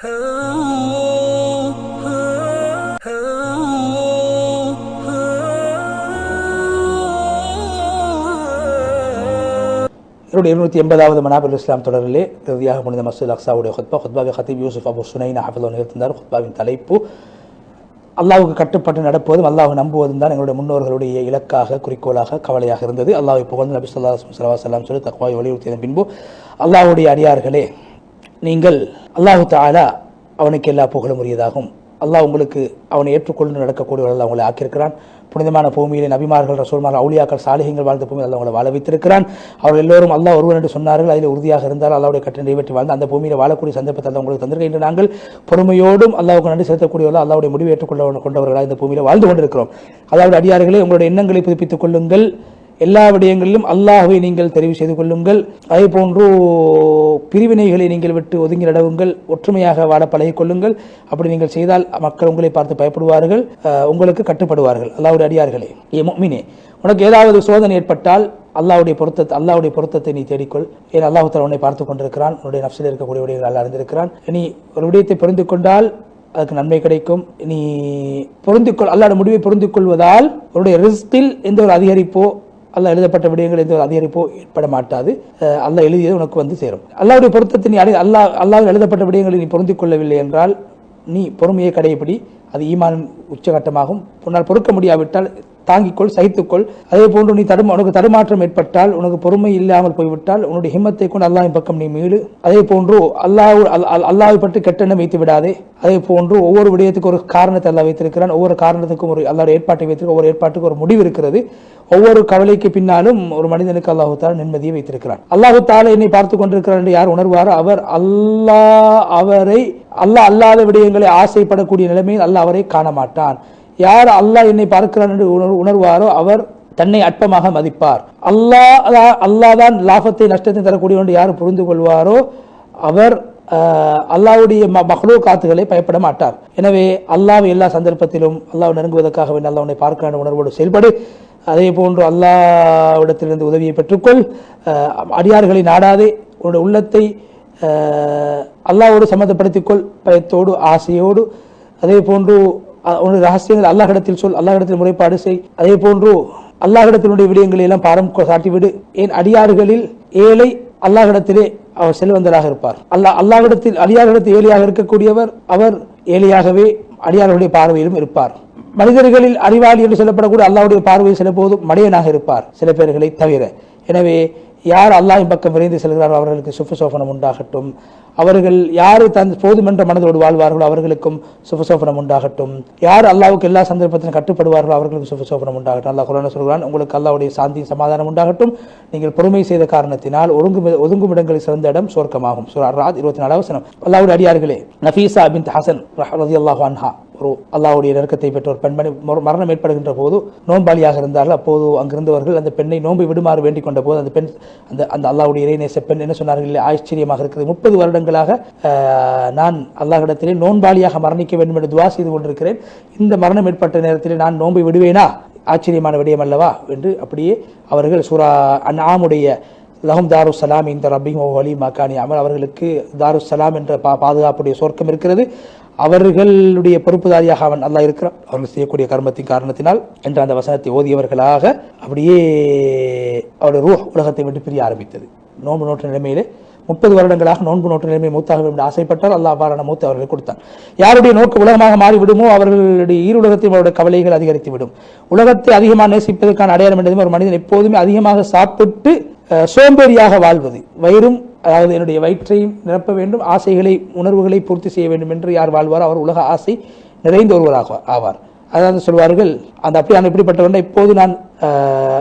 280வது மனாபில் இஸ்லாம் தொடரிலே இறுதியாக புனித மஸ்ஜித் அக்ஸாவுடைய ஹுத்பாவை ஹத்தீப் யூசுப் அபு சுனைனா ஹஃபிதுல்லாஹ் நிகழ்த்தினார். ஹுத்பாவின் தலைப்பு அல்லாஹ்வுக்கு கட்டுப்பட்டு நடப்பதும் அல்லாஹ் நம்புவதும் தான் எங்களுடைய முன்னோர்களுடைய இலக்காக, குறிக்கோளாக, கவலையாக இருந்தது. அல்லாஹ்வை புகழ்ந்து நபி ஸல்லல்லாஹு அலைஹி வஸல்லம் சொல்லி தக்வாவை வலியுறுத்திய பின்பு, அல்லாஹ்வுடைய அடியார்களே, நீங்கள் அல்லாஹு தஆலா அவனுக்கு எல்லா புகழும் உரியதாகும். அல்லாஹ் உங்களுக்கு அவனை ஏற்றுக்கொண்டு நடக்கக்கூடியவர்கள் அவங்களை ஆக்கியிருக்கிறான். புனிதமான பூமியிலே நபிமார்கள், ரசூல்மார்கள், அவுலியாக்கள், சாலிஹீன்கள் வாழ்ந்த பூமியில் அல்லாஹ் அவங்களை வாழ வைத்திருக்கிறான். அவர்கள் எல்லோரும் அல்லாஹ் ஒருவன் என்று சொன்னார்கள். அதில் உறுதியாக இருந்தால் அல்லாஹ்வுடைய கட்டளை நிறைவேற்றி வாழ்ந்து அந்த பூமியில் வாழக்கூடிய சந்தர்ப்பத்தை அல்லாஹ் உங்களுக்கு தந்திருக்கின்ற நாங்கள் பொறுமையோடும் அல்லாஹ்வுக்கு நன்றி செலுத்தக்கூடியவர்கள், அல்லாஹ்வுடைய முடிவை கொண்டவர்களாக இந்த பூமியில் வாழ்ந்து கொண்டிருக்கிறோம். அல்லாஹ்வுடைய அடியார்களே, உங்களுடைய எண்ணங்களை புதுப்பித்துக் கொள்ளுங்கள். எல்லா விடயங்களிலும் அல்லாஹ்வை நீங்கள் தெரிவு செய்து கொள்ளுங்கள். அதே போன்று பிரிவினைகளை நீங்கள் விட்டு ஒதுங்கி நடவுங்கள். ஒற்றுமையாக வாழ பழகிக் கொள்ளுங்கள். அப்படி நீங்கள் செய்தால் மக்கள் உங்களை பார்த்து பயப்படுவார்கள், உங்களுக்கு கட்டுப்படுவார்கள். அல்லாஹ்வுடைய அடியார்களே, ஏ முஃமினே, உனக்கு ஏதாவது சோதனை ஏற்பட்டால் அல்லாஹ்வுடைய பொருத்தத்தை நீ தேடிக்கொள். ஏன் அல்லாஹ் தஆலா உன்னை பார்த்து கொண்டிருக்கிறான். உன்னுடைய நஃப்ஸில் இருக்கக்கூடிய விடயங்கள் அல்லாஹ் அறிந்திருக்கிறான். நீ ஒரு விடயத்தை புரிந்து கொண்டால் அதுக்கு நன்மை கிடைக்கும். நீ அல்லாஹ்வுடைய முடிவை புரிந்து கொள்வதால் உன்னுடைய ரிஸ்கில் எந்த ஒரு அதிகரிப்போ, அல்லாஹ் எழுதப்பட்ட விடயங்கள் எந்த ஒரு அதிகரிப்போ ஏற்பட மாட்டாது. அல்லாஹ் எழுதியது உனக்கு வந்து சேரும். அல்லாஹ்வுடைய பொருத்தத்தை நீ அல்லாஹ் எழுதப்பட்ட விடயங்களை நீ பொருந்திக் கொள்ளவில்லை என்றால் நீ பொறுமையை கடைபிடி. அது ஈமான் உச்சகட்டமாகும். உன்னால் பொறுக்க முடியாவிட்டால் தாங்கிக்கொள், சகித்துக்கொள். அதே போன்று நீ உனக்கு தடுமாற்றம் ஏற்பட்டால், உனக்கு பொறுமை இல்லாமல் போய்விட்டால் உன்னுடைய ஹிம்மத்தை கொண்டு அல்லாஹ்வின் பக்கம் நீ மீளு. அதே போன்று அல்லாஹ்வை பற்றி கெட்டெண்ணம் வைத்து விடாதே. அதே போன்று ஒவ்வொரு விடயத்துக்கு ஒரு காரணத்தை அல்லாஹ் வைத்திருக்கிறான். ஒவ்வொரு காரணத்துக்கும் ஒரு அல்லாஹ்வுடைய ஏற்பாட்டை வைத்திருக்க. ஒவ்வொரு ஏற்பாட்டுக்கு ஒரு முடிவு இருக்கிறது. ஒவ்வொரு கவலைக்கு பின்னாலும் ஒரு மனிதனுக்கு அல்லாஹ் தஆலா நிம்மதியை வைத்திருக்கிறான். அல்லாஹ் தஆலா என்னை பார்த்து கொண்டிருக்கிறார் என்று யார் உணர்வாரோ அல்லாஹ் அல்லாத விடயங்களை ஆசைப்படக்கூடிய நிலைமையில் அல்லாஹ் அவரை காண மாட்டான். யார் அல்லாஹ் என்னை பார்க்கிறான் என்று உணர்வாரோ அவர் தன்னை அற்பமாக மதிப்பார். அல்லாஹ் தான் லாபத்தை நஷ்டத்தை தரக்கூடியவன் என்று யார் புரிந்து கொள்வாரோ அவர் அல்லாஹ்வுடைய மக்லூகாத்துகளை பயப்பட மாட்டார். எனவே அல்லாஹ்வை எல்லா சந்தர்ப்பத்திலும் அல்லாஹ் நெருங்குவதற்காக வேண்டிய அல்லாஹ் உன்னை பார்க்கிற உணர்வோடு செயல்படு. அதே போன்று அல்லாஹ்விடத்திலிருந்து உதவியை பெற்றுக்கொள். அடியார்களை நாடாதே. உன்னுடைய உள்ளத்தை அல்லாஹ்வோடு சம்மந்தப்படுத்திக்கொள், பயத்தோடு, ஆசையோடு. அதே போன்று உன்னுடைய ரகசியங்கள் அல்லாஹ்விடத்தில் சொல், அல்லாஹ்விடத்தில் முறைப்பாடு செய். அதே போன்று அல்லாஹ்விடத்தினுடைய விடயங்களை எல்லாம் பாரம் சாட்டிவிடு. ஏன் அடியார்களில் ஏழை அல்லாஹ்விடத்திலே அவர் செல்வந்தராக இருப்பார். அல்லாஹ்விடத்தில் அடியார்களிடத்தில் ஏழையாக இருக்கக்கூடியவர் அவர் ஏழையாகவே அடியார்களுடைய பார்வையிலும் இருப்பார். மனிதர்களில் அறிவாளி என்று சொல்லப்படக்கூடிய அல்லாஹ்வுடைய பார்வையில் சில போதும் மடையனாக இருப்பார், சில பேர்களை தவிர. எனவே யார் அல்லாஹ்வின் பக்கம் விரைந்து செல்கிறாரோ அவர்களுக்கு சுஃபசோபனம் உண்டாகட்டும். அவர்கள் யார் போதும் என்ற மனதோடு வாழ்வார்களோ அவர்களுக்கும் சுஃபசோபனம் உண்டாகட்டும். யார் அல்லாஹ்வுக்கு எல்லா சந்தர்ப்பத்திலும் கட்டுப்படுவார்களோ அவர்களுக்கும் சுஃபசோபனம் உண்டாகட்டும். அல்லாஹ் குர்ஆனில் சொல்கிறான், உங்களுக்கு அல்லாஹ்வுடைய சாந்தி சமாதானம் உண்டாகட்டும். நீங்கள் பொறுமை செய்த காரணத்தினால் ஒதுங்கும் இடங்களில் சிறந்த இடம் சொர்க்கமாகும். சூரா அர்-ராத் 24வது வசனம். அல்லாஹ்வுடைய அடியார்களே, நஃபீஸா பின்த் ஹசன் ரலியல்லாஹு அன்ஹா ஒரு அல்லாஹ்வுடைய நெருக்கத்தை பெற்ற ஒரு பெண்மணி மரணம் ஏற்படுகின்ற போது நோன்பாளியாக இருந்தார்கள். அப்போது அங்கிருந்தவர்கள் அந்த பெண்ணை நோன்பை விடுமாறு வேண்டிக் கொண்ட போது அந்த பெண் அந்த அல்லாஹ்வுடைய இறைநேச பெண் என்ன சொன்னார்கள்? ஆச்சரியமாக இருக்கிறது, 30 வருடங்களாக நான் அல்லாஹ்விடத்திலே நோன்பாளியாக மரணிக்க வேண்டும் என்று துஆ செய்து கொண்டிருக்கிறேன். இந்த மரணம் ஏற்பட்ட நேரத்திலே நான் நோன்பை விடுவேனா? ஆச்சரியமான விடயம் அல்லவா என்று அப்படியே அவர்கள் சூரா அன்ஆமுடைய லஹும் தாருஸ் ஸலாம் இந்த ரப்பிஹிம் வ வலி மகானி அமல், அவர்களுக்கு தாருஸ் ஸலாம் என்ற பாதுகாப்புடைய சொர்க்கம் இருக்கிறது. அவர்களுடைய பொறுப்புதாரியாக அவன் அல்லாஹ் இருக்கிறான், அவர்கள் செய்யக்கூடிய கர்மத்தின் காரணத்தினால் என்ற அந்த வசனத்தை ஓதியவர்களாக அப்படியே அவருடைய ரூஹ் உலகத்தை விட்டு பிரிய ஆரம்பித்தது. நோன்பு நோற்ற நிலைமையிலே 30 வருடங்களாக நோன்பு நோற்ற நிலைமையை மூத்தாக வேண்டும் ஆசைப்பட்டால் அல்லாஹ் அவ்வாறான மூத்தை அவர்களுக்கு கொடுத்தான். யாருடைய நோக்கு உலகமாக மாறிவிடுமோ அவர்களுடைய ஈருலகத்தில் அவருடைய கவலைகள் அதிகரித்து விடும். உலகத்தை அதிகமாக நேசிப்பதற்கான அடையாளம் என்றதுமே ஒரு மனிதன் எப்போதுமே அதிகமாக சாப்பிட்டு சோம்பேறியாக வாழ்வது. வயிறும், அதாவது என்னுடைய வயிற்றையும் நிரப்ப வேண்டும், ஆசைகளை உணர்வுகளை பூர்த்தி செய்ய வேண்டும் என்று யார் வாழ்வாரோ அவர் உலக ஆசை நிறைந்த ஒருவராக ஆவார். அதாவது சொல்வார்கள், இப்படிப்பட்டவர்கள் எப்போது நான்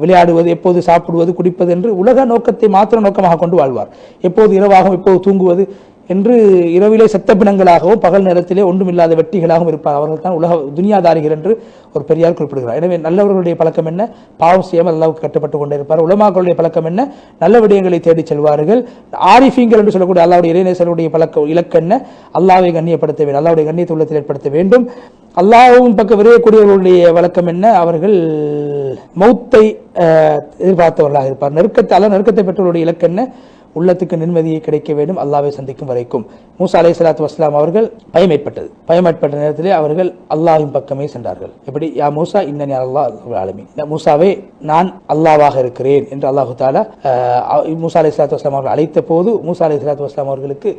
விளையாடுவது, எப்போது சாப்பிடுவது, குடிப்பது என்று உலக நோக்கத்தை மாத்திர நோக்கமாக கொண்டு வாழ்வார். எப்போது இரவாகவும் எப்போது தூங்குவது என்று இரவிலே செத்தப்பிணங்களாகவும் பகல் நேரத்திலே ஒன்றுமில்லாத வெட்டிகளாகவும் இருப்பார். அவர்கள் தான் உலக துனியாதாரிகள் என்று ஒரு பெரியார் குறிப்பிடுகிறார். எனவே நல்லவர்களுடைய பழக்கம் என்ன? பாவம் செய்யாமல் அல்லாஹ்வுக்கு கட்டுப்பட்டு கொண்டே இருப்பார். உலமாக்களுடைய பழக்கம் என்ன? நல்ல விடயங்களை தேடி செல்வார்கள். ஆரிஃபீங்கள் என்று சொல்லக்கூடிய அல்லாஹ்வுடைய இறைநேசருடைய இலக்கு என்ன? அல்லாஹ்வை கண்ணியப்படுத்த வேண்டும், அல்லாஹ்வுடைய கண்ணியத்தை உள்ளத்தில் ஏற்படுத்த வேண்டும். அல்லாஹ்வின் பக்கம் விரையக்கூடியவர்களுடைய வழக்கம் என்ன? அவர்கள் மௌத்தை எதிர்பார்த்தவர்களாக இருப்பார். நெருக்கத்தை பெற்றவர்களுடைய இலக்கு என்ன? உள்ளத்துக்கு நிம்மதியை கிடைக்க வேண்டும் அல்லாஹ்வை சந்திக்கும் வரைக்கும். மூசா அலைஹிஸ்ஸலாத்து வஸ்ஸலாம் அவர்கள் பயம் ஏற்பட்ட நேரத்திலே அவர்கள் அல்லாஹ்வின் பக்கமே சென்றார்கள். எப்படி? யா மூசா இன்னனி அல்லாஹ் ரப்புல் ஆலமீன், மூசாவே நான் அல்லாஹ்வாக இருக்கிறேன் என்று அல்லாஹு தஆலா மூசா அலைஹிஸ்ஸலாத்து வஸ்ஸலாம் அவர்கள் அழைத்த போது மூசா அலைஹிஸ்ஸலாத்து வஸ்ஸலாம் அவர்களுக்கு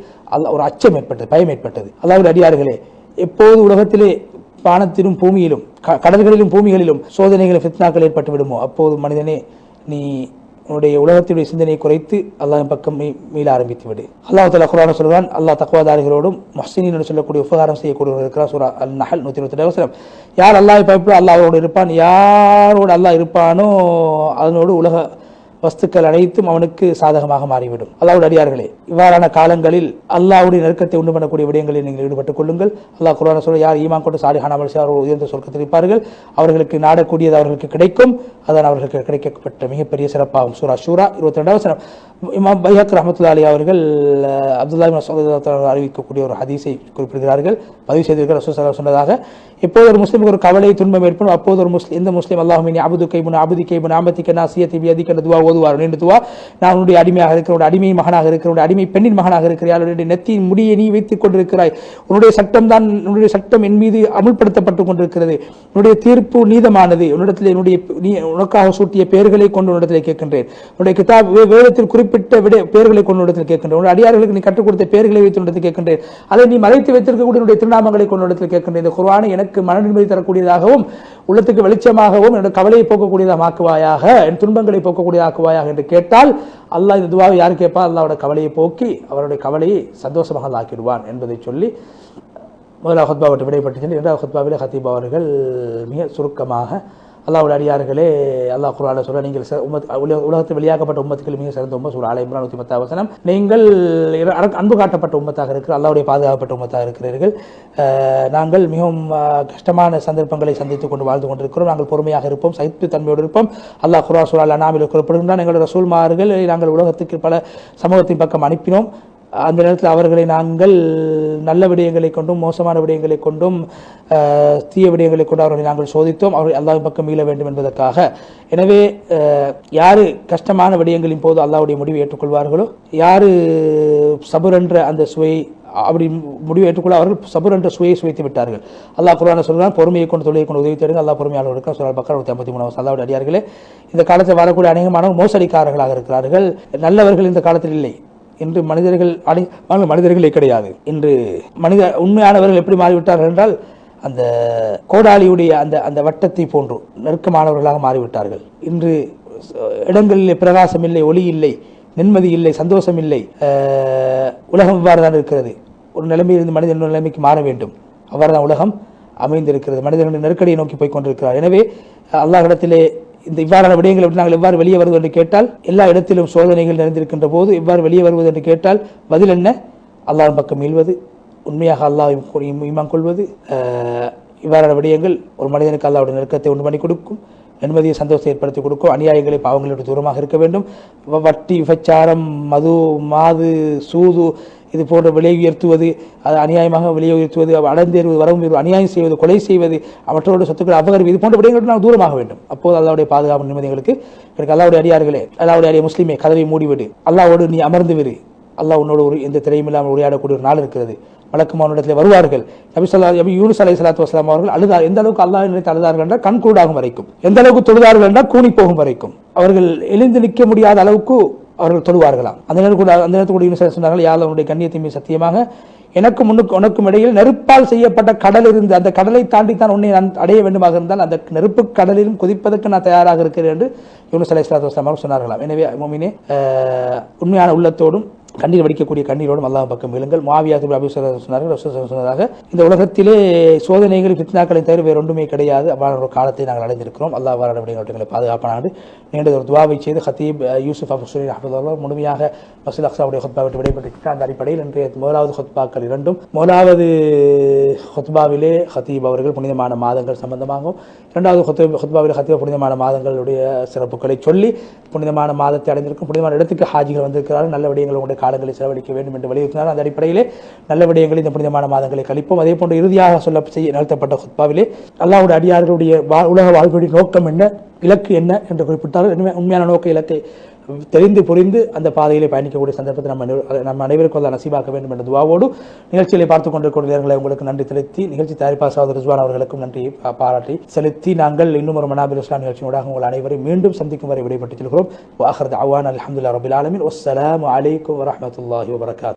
ஒரு அச்சம் ஏற்பட்டது, பயம் ஏற்பட்டது. அல்லாஹ்வுடைய அடியார்களே, எப்போது உலகத்திலே வானத்திலும் பூமியிலும் கடல்களிலும் பூமிகளிலும் சோதனைகள் ஃபித்னாக்கள் ஏற்பட்டு விடுமோ அப்போது மனிதனே நீ உன்னுடைய உலகத்தினுடைய சிந்தனையை குறைத்து அல்லாஹ்வின் பக்கம் மீள ஆரம்பித்து விடு. அல்லாஹ் தஆலா குர்ஆனில் சொல்கிறான், அல்லாஹ் தக்வாதாரிகளோடும் முஹ்ஸினீன் என்று சொல்லக்கூடிய உபகாரம் செய்யக்கூடியவர்கள் இருக்கிறார். சூரா அன்-நஹல் 122 யார் அல்லாஹ்வை பயப்படுவார் அல்லாஹ் அவரோடு இருப்பான். யாரோடு அல்லாஹ் இருப்பானோ அதனோடு உலக வஸ்துக்கள் அனைத்தும் அவனுக்கு சாதகமாக மாறிவிடும். அல்லாஹ்வுடைய அடியார்களே, இவ்வாறான காலங்களில் அல்லாஹ்வுடைய நெருக்கத்தை உண்டு பண்ணக்கூடிய விடயங்களில் நீங்கள் ஈடுபட்டுக் கொள்ளுங்கள். அல்லாஹ் குர்ஆனில் சொல்ல, யார் ஈமான் கொண்டு சாலிஹான அமல் செய்வார்கள் உயர்ந்த சொர்க்கத்தில் இருப்பார்கள், அவர்களுக்கு நாடக்கூடியது அவர்களுக்கு கிடைக்கும், அதான் அவர்களுக்கு கிடைக்கப்பட்ட மிகப்பெரிய சிறப்பாகும். சூரா ஷூரா 22 இமாம் பைஹக் ரஹ்மத்துல்லாஹி அலைஹி அவர்கள் அப்துல்லாஹ் இப்னு மஸ்ஊத் அறிவிக்கக்கூடிய ஒரு ஹதீஸை குறிப்பிடுகிறார்கள், பதிவு செய்திருக்கிற ரசூல் ஸல்லல்லாஹு அலைஹி சொன்னதாக, எப்போது ஒரு முஸ்லிமுக்கு ஒரு கவலை துன்பம் ஏற்படும் அப்போது ஒரு எந்த முஸ்லிம் அல்லாஹும்மி அபுதுக இப்னு அபுதிக இப்னு அமதிக நாசியதி பியதிக என்ற துஆ ஓதுவார். நீண்ட துஆ, நான் உன்னுடைய அடிமையாக இருக்கிறேன், அடிமை மகனாக இருக்கிறேன், அடிமை பெண்ணின் மகனாக இருக்கிறாய், உன்னுடைய நெத்தியின் முடியை நீ வைத்துக் கொண்டிருக்கிறாய், உன்னுடைய சட்டம் என் மீது அமுல்படுத்தப்பட்டுக் கொண்டிருக்கிறது, உன்னுடைய தீர்ப்பு நீதமானது, உன்னிடத்தில் உனக்காக சூட்டிய பெயர்களை கொண்டு உன்னிடத்தில் கேட்கின்றேன், உன்னுடைய கிதாப் வேதத்தில் குறிப்பிட்ட பெயர்களை கொண்டு உன்னிடத்தில் கேட்கின்றேன், உன்னுடைய அடியார்களுக்கு நீ கற்றுக் கொடுத்த பெயர்களை வைத்து உன்னிடத்தில் கேட்கின்றேன், அதை நீ மறைத்து வைத்திருக்கக்கூடிய உன்னுடைய திருநாமங்களை கொண்டு உன்னிடத்தில் கேட்கின்றேன். இந்த குர்ஆனை எனக்கு மன நிம்மதி தரக்கூடியதாகவும் உள்ளத்துக்கு வெளிச்சமாகவும் என்னுடைய கவலையை போக்கக்கூடியதாக ஆக்குவாயாக, என் துன்பங்களை போக்கக்கூடியதாக ஆக்குவாயாக என்று கேட்டால் அல்லாஹ் இந்த துஆவை யார் கேட்பா? அல்லாஹ்வுடைய கவலையை போக்கி அவருடைய கவலையை சந்தோஷமாக ஆக்கிடுவான் என்பதை சொல்லி முதலாவது ஹுத்பா விட்டு விடைபட்டு இரண்டாவது ஹுத்பாவிலே ஹத்தீப் அவர்கள் மிக சுருக்கமாக அல்லாஹ்வுடைய அடியார்களே, அல்லாஹ் குர்ஆனில் சொல்ல, நீங்கள் உலகத்தில் வெளியாக்கப்பட்ட உம்மத்துக்கள் மிக சிறந்த உம்மத். சூரா ஆல இம்ரான் 110 நீங்கள் அன்பு காட்டப்பட்ட உம்மத்தாக இருக்கிற அல்லாஹ்வுடைய பாதுகாக்கப்பட்ட உம்மத்தாக இருக்கிறீர்கள். நாங்கள் மிகவும் கஷ்டமான சந்தர்ப்பங்களை சந்தித்துக் கொண்டு வாழ்ந்து கொண்டிருக்கிறோம், நாங்கள் பொறுமையாக இருப்போம், சகிப்பு தன்மையோடு இருப்போம். அல்லாஹ் குர்ஆன் சூரா அன்-நாமில் குறிப்பிடுகின்றான், எங்களுடைய ரசூல்மார்களை நாங்கள் உலகத்துக்கு பல சமூகத்தின் பக்கம் அனுப்பினோம், அந்த நேரத்தில் அவர்களை நாங்கள் நல்ல விடயங்களை கொண்டும் மோசமான விடயங்களை கொண்டும் தீய விடயங்களை கொண்டு அவர்களை நாங்கள் சோதித்தோம், அவர்கள் அல்லாஹ்வின் பக்கம் மீள வேண்டும் என்பதற்காக. எனவே யாரு கஷ்டமான விடயங்களின் போது அல்லாஹ்வுடைய முடிவை ஏற்றுக்கொள்வார்களோ, யாரு சபுர் என்ற அந்த சுவையை அப்படி முடிவை ஏற்றுக்கொள்ள அவர்கள் சபுர் என்ற சுவையை சுவைத்து விட்டார்கள். அல்லாஹ் குர்ஆனில் சொல்கிறான், பொறுமையை கொண்டு தொழிலை கொண்டு உதவி தேடுங்கள், அல்லாஹ் பொறுமையாளர் இருக்கிறார். சூரா பக்கரா 153. அல்லாஹ்வுடைய அடியார்களே, இந்த காலத்தில் வரக்கூடிய அநேகமானவர்கள் மோசடிக்காரர்களாக இருக்கிறார்கள். நல்லவர்கள் இந்த காலத்தில் இல்லை. இன்று மனிதர்களே கிடையாது. இன்று உண்மையானவர்கள் எப்படி மாறிவிட்டார்கள் என்றால், அந்த கோடாலியுடைய அந்த வட்டத்தை போன்று நெருக்கமானவர்களாக மாறிவிட்டார்கள். இன்று இடங்களில் பிரகாசம் இல்லை, ஒளி இல்லை, நிம்மதி இல்லை, சந்தோஷம் இல்லை. உலகம் இவ்வாறு தான் இருக்கிறது. ஒரு நிலைமையிலிருந்து மனிதன் நிலைமைக்கு மாற வேண்டும், அவ்வாறு தான் உலகம் அமைந்திருக்கிறது. மனிதனுடைய நெருக்கடியை நோக்கி போய் கொண்டிருக்கிறார். எனவே அல்லாஹ்விடத்திலே இந்த இவ்வாறான விடயங்களை விட்டு நாங்கள் எவ்வாறு வெளியே வருவது என்று கேட்டால், எல்லா இடத்திலும் சோதனைகள் நிறைந்திருக்கின்ற போது இவ்வாறு வெளியே வருவது என்று கேட்டால் பதில் என்ன? அல்லாஹ்வின் பக்கம் மீள்வது, உண்மையாக அல்லாஹ்வை ஈமான் கொள்வது. இவ்வாறான விடயங்கள் ஒரு மனிதனுக்கு அல்லாஹ்வுடைய நெருக்கத்தை உண்டு பண்ணி கொடுக்கும், நிம்மதியை சந்தோஷத்தை ஏற்படுத்தி கொடுக்கும். அநியாயங்களை பாவங்களோடு தூரமாக இருக்க வேண்டும். வட்டி, விபச்சாரம், மது, மாது, சூது இது போன்ற விலை உயர்த்துவது, அது அநியாயமாக விலை உயர்த்துவது, அடைந்தேறுவது, வரவு அநியாயம் செய்வது, கொலை செய்வது, அவற்றோடு சொத்துக்களை அபகரிப்பு, இது போன்ற விடயங்களுக்கு நாம் தூரமாக வேண்டும். அப்போது அல்லாஹ்வுடைய பாதுகாப்பு நிம்மதிகளுக்கு எனக்கு அல்லாஹ்வுடைய அடியார்களே, அல்லாஹ்வுடைய அடிய முஸ்லிமே, கதவை மூடிவிடு, அல்லாஹ்வோடு நீ அமர்ந்து விடு. அல்லாஹ் உன்னோடு எந்த திரையும் இல்லாமல் உரையாடக்கூடிய ஒரு நாள் இருக்கிறது. மலக்குமானிடத்தில் வருவார்கள். நபி யூனுஸ் அலைஹிஸ்ஸலாத்து வஸ்ஸலாம் அவர்கள் அழுதார். எந்த அளவுக்கு அல்லாஹ் நினைத்து அழுதார்கள் என்றால் கண் கூடாகும் வரைக்கும், எந்த அளவுக்கு தொழுதார்கள் என்றால் கூனி போகும் வரைக்கும், அவர்கள் எழுந்து நிற்க முடியாத அளவுக்கு அவர்கள் தொழுவார்களாம். அந்த நேரத்தில் கூட யூனுஸ் சொன்னார்கள், யா அல்லாஹ் உன்னுடைய கண்ணியத்தின் மீது சத்தியமாக எனக்கும் உனக்கும் இடையில் நெருப்பால் செய்யப்பட்ட கடல் இருந்து அந்த கடலை தாண்டித்தான் உன்னை நான் அடைய வேண்டுமாக இருந்தால் அந்த நெருப்பு கடலிலும் கொதிப்பதற்கு நான் தயாராக இருக்கிறேன் என்று யூனுஸ் அலைஹிஸ்ஸலாத்து வஸ்ஸலாம் அவர்கள் சொன்னார்களாம். எனவே முஃமினே, உண்மையான உள்ளத்தோடும் கண்ணீர் வடிக்கக்கூடிய கண்ணீரோடும் அல்லாஹ் பக்கம் விழுங்கள். முஆவியா இப்னு அபீ சுஃபியான் சொன்னார்கள், சொன்னதாக இந்த உலகத்திலே சோதனைகள் ஃபித்னாக்களை தவிர வேறு ஒன்றுமே கிடையாது. அவ்வாறான ஒரு காலத்தை நாங்கள் அடைந்திருக்கிறோம். அல்லாஹ் வாராட விடயங்களை பாதுகாப்பானாண்டு நீண்ட ஒரு துவாவை செய்து ஹத்தீப் யூசுப் அஃபுஸ்ஸூரி ரஹ்மத்துல்லாஹி முழுமையாக மஸ்ஜித் அக்ஸாவுடைய ஹுத்பா விட்டு விடைபெற்று அந்த அடிப்படையில் இன்றைய முதலாவது ஹுத்பாக்கள் இரண்டும், முதலாவது ஹுத்பாவிலே ஹத்தீப் அவர்கள் புனிதமான மாதங்கள் சம்பந்தமாகவும், இரண்டாவது ஹுத்பாவிலே ஹத்தீப் புனிதமான மாதங்களுடைய சிறப்புகளை சொல்லி புனிதமான மாதத்தை அடைந்திருக்கும், புனிதமான இடத்துக்கு ஹாஜிகள் வந்திருக்கிறார்கள், நல்ல விடயங்கள் உங்களுடைய காலங்களை செலவழிக்க வேண்டும் என்று வலியுறுத்தினார். அந்த அடிப்படையிலே நல்ல விடயங்களை இந்த புனிதமான மாதங்களை கழிப்போம். அதே போன்று இறுதியாக செய்ய நிகழ்த்தப்பட்ட ஹுத்பாவிலே அல்லாஹ்வுடைய அடியார்களுடைய உலக வாழ்க்கையுடைய நோக்கம் என்ன, இலக்கு என்ன என்று குறிப்பிட்டார்கள். உண்மையான நோக்க இலக்கை தெரிந்து புரிந்து அந்த பாதையிலே பயணிக்கக்கூடிய சந்தர்ப்பத்தை நம்ம அனைவருக்கும் அதை நசீபாக்க வேண்டும் என்ற துவாவோடு நிகழ்ச்சிகளை பார்த்துக் கொண்டிருக்கிறவர்களை உங்களுக்கு நன்றி செலுத்தி, நிகழ்ச்சி தயாரிப்பாளர் சகோதரர் ரிஸ்வான் அவர்களுக்கும் நன்றி பாராட்டி செலுத்தி, நாங்கள் இன்னும் ஒரு மனாபில் இஸ்லாம் நிகழ்ச்சியோடாக உங்கள் அனைவரையும் மீண்டும் சந்திக்கும் வரை விடைபெற்றுச் செல்கிறோம். வாஹர் தஅவானா அல்ஹம்துலில்லாஹி ரப்பில் ஆலமீன். வஸ்ஸலாமு அலைக்கும் வரஹ்மத்துல்லாஹி வபரகாத்துஹு.